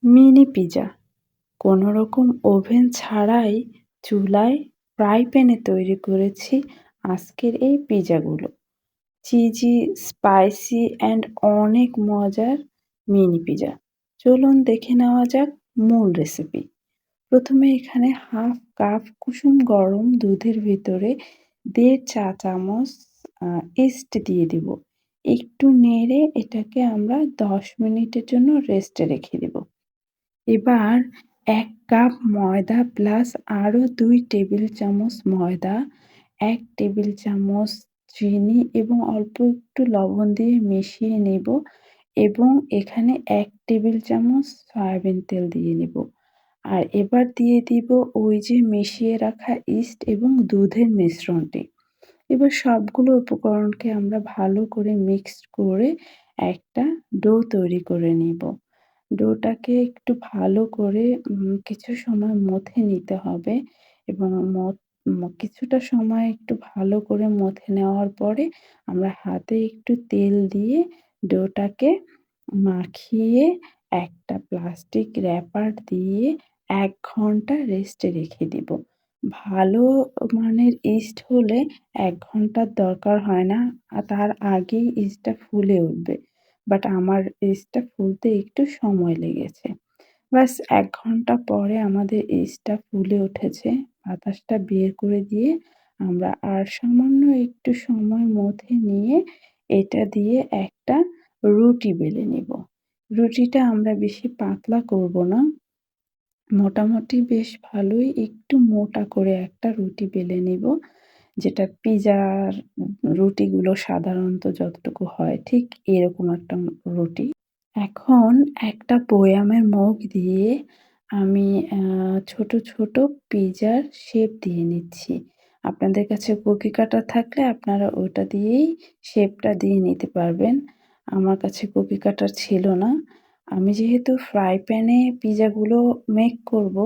Mini pizza কোনোরকম oven ছাড়াই চুলায় ফ্রাই প্যানে তৈরি করেছি আজকের এই পিজাগুলো। চিজি, স্পাইসি অ্যান্ড অনেক মজার মিনি পিজা। চলুন দেখে নেওয়া যাক মূল রেসিপি। প্রথমে এখানে 1/2 কাপ কুসুম গরম দুধের ভিতরে 1.5 চা চামচ ইস্ট দিয়ে দিব। একটু নেড়ে এটাকে আমরা 10 মিনিটের জন্য রেস্টে রেখে দিব। এবার 1 কাপ ময়দা প্লাস আরও 2 টেবিল চামচ ময়দা, 1 টেবিল চামচ চিনি এবং অল্প একটু লবণ দিয়ে মিশিয়ে নেব এবং এখানে 1 টেবিল চামচ সয়াবিন তেল দিয়ে নেব। আর এবার দিয়ে দিব ওই যে মিশিয়ে রাখা ইস্ট এবং দুধের মিশ্রণটি। এবার সবগুলো উপকরণকে আমরা ভালো করে মিক্সড করে একটা ডো তৈরি করে নিব। ডোটাকে একটু ভালো করে কিছু সময় মথে নিতে হবে এবং কিছুটা সময় একটু ভালো করে মথে নেওয়ার পরে আমরা হাতে একটু তেল দিয়ে ডোটাকে মাখিয়ে একটা প্লাস্টিক র্যাপার দিয়ে 1 ঘন্টা রেস্টে রেখে দিব। ভালো মানের ইস্ট হলে 1 ঘন্টার দরকার হয় না। তার আগেই ইস্টটা ফুলে উঠবে। বাট আমার ইস্টটা ফুলতে একটু সময় লেগেছে। ব্যাস 1 ঘন্টা পরে আমাদের ইস্টটা ফুলে উঠেছে। বাতাসটা বের করে দিয়ে আমরা আর সামান্য একটু সময় মথে নিয়ে এটা দিয়ে একটা রুটি বেলে নিব। রুটিটা আমরা বেশি পাতলা করব না। মোটামুটি বেশ ভালোই একটু মোটা করে একটা রুটি বেলে নিব। যেটা পিজার রুটিগুলো সাধারণত যতটুকু হয় ঠিক এরকম একটা রুটি। এখন একটা বয়ামের মুখ দিয়ে আমি ছোট, ছোট পিজার শেপ দিয়ে নিচ্ছি। আপনাদের কাছে কুকি কাটার থাকলে আপনারা ওটা দিয়েই শেপটা দিয়ে নিতে পারবেন। আমার কাছে কুকি কাটার ছিল না। আমি যেহেতু ফ্রাই প্যানে পিজাগুলো মেক করব,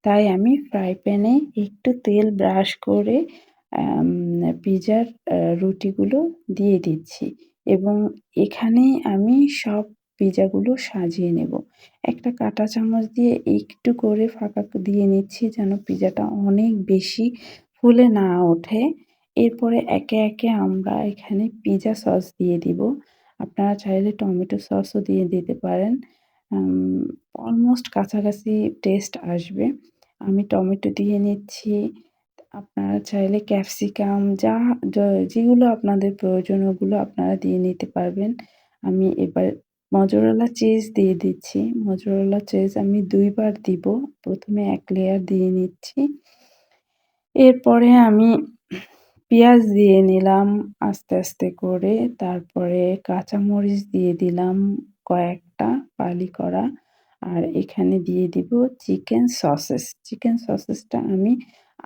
তাই আমি ফ্রাই প্যানে একটু তেল ব্রাশ করে পিজার রুটিগুলো দিয়ে দিচ্ছি এবং এখানেই আমি সব পিজাগুলো সাজিয়ে নেব। একটা কাঁটা চামচ দিয়ে একটু করে ফাঁকা দিয়ে নিচ্ছি যেন পিজাটা অনেক বেশি ফুলে না ওঠে। এরপরে একে, একে আমরা এখানে পিজা সস দিয়ে দিব। আপনারা চাইলে টমেটো সসও দিয়ে দিতে পারেন। অলমোস্ট কাছাকাছি টেস্ট আসবে। আমি টমেটো দিয়ে নিচ্ছি। আপনারা চাইলে ক্যাপসিকাম যেগুলো আপনাদের প্রয়োজন ওগুলো আপনারা দিয়ে নিতে পারবেন। আমি এবার মজরেলা চিজ দিয়ে দিচ্ছি। মজরেলা চিজ আমি ২ বার দিব। ১ম এ ১ লেয়ার দিয়ে নিচ্ছি। এরপরে আমি পেঁয়াজ দিয়ে নিলাম আস্তে, আস্তে করে। তারপরে কাঁচামরিচ দিয়ে দিলাম কয়েকটা ফালি করা। আর এখানে দিয়ে দিব চিকেন সসেস। চিকেন সসেসটা আমি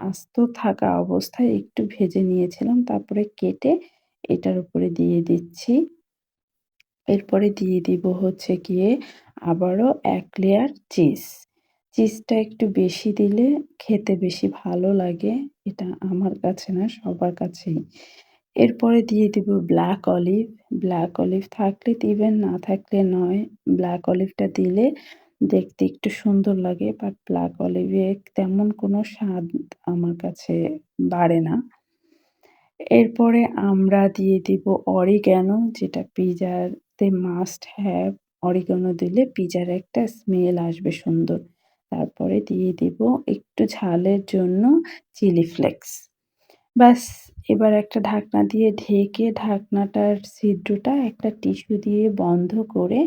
আস্ত থাকা অবস্থায় একটু ভেজে নিয়েছিলাম। তারপরে কেটে এটার উপরে দিয়ে দিচ্ছি। এরপরে দিয়ে দিব হচ্ছে গিয়ে আবারও ১ লেয়ার চিজ। চিজটা একটু বেশি দিলে খেতে বেশি ভালো লাগে। এটা আমার কাছে না সবার কাছেই। এরপরে দিয়ে দিব ব্ল্যাক অলিভ। ব্ল্যাক অলিভ থাকলে দিবেন, না থাকলে নয়। ব্ল্যাক অলিভটা দিলে দেখতে একটু সুন্দর লাগে। বাট ব্ল্যাক অলিভে তেমন কোনো স্বাদ আমার কাছে বাড়ে না। এরপরে আমরা দিয়ে দিব অরিগ্যানো যেটা পিজাতে মাস্ট হ্যাভ। অরিগ্যানো দিলে পিজার একটা স্মেল আসবে সুন্দর। তারপরে দিয়ে দিব একটু ঝালের জন্য চিলি ফ্লেক্স। ব্যাস এবার একটা ঢাকনা দিয়ে ঢেকে ঢাকনাটার ছিদ্রটা একটা টিস্যু দিয়ে বন্ধ করে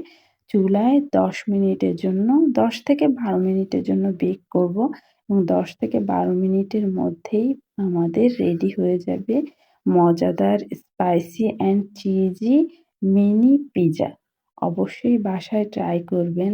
চুলায় ১০ মিনিটের জন্য ১০ থেকে ১২ মিনিটের জন্য বেক করব এবং ১০ থেকে ১২ মিনিটের মধ্যেই আমাদের রেডি হয়ে যাবে মজাদার spicy and cheesy mini pizza. অবশ্যই বাসায় ট্রাই করবেন।